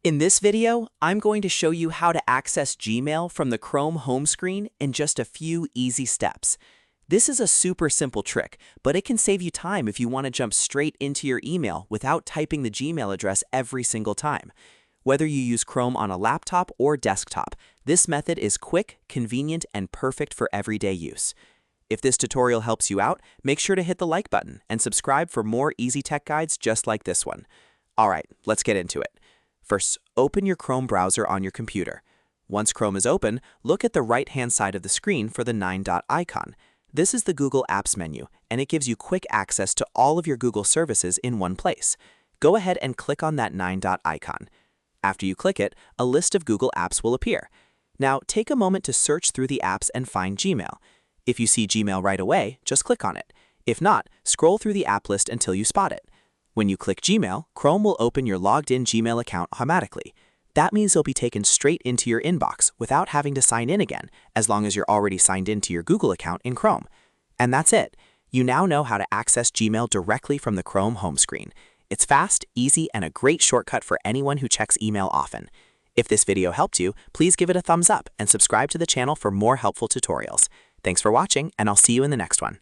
In this video, I'm going to show you how to access Gmail from the Chrome home screen in just a few easy steps. This is a super simple trick, but it can save you time if you want to jump straight into your email without typing the Gmail address every single time. Whether you use Chrome on a laptop or desktop, this method is quick, convenient, and perfect for everyday use. If this tutorial helps you out, make sure to hit the like button and subscribe for more easy tech guides just like this one. All right, let's get into it. First, open your Chrome browser on your computer. Once Chrome is open, look at the right-hand side of the screen for the 9-dot icon. This is the Google Apps menu, and it gives you quick access to all of your Google services in one place. Go ahead and click on that 9-dot icon. After you click it, a list of Google Apps will appear. Now, take a moment to search through the apps and find Gmail. If you see Gmail right away, just click on it. If not, scroll through the app list until you spot it. When you click Gmail, Chrome will open your logged-in Gmail account automatically. That means you'll be taken straight into your inbox without having to sign in again, as long as you're already signed into your Google account in Chrome. And that's it. You now know how to access Gmail directly from the Chrome home screen. It's fast, easy, and a great shortcut for anyone who checks email often. If this video helped you, please give it a thumbs up and subscribe to the channel for more helpful tutorials. Thanks for watching, and I'll see you in the next one.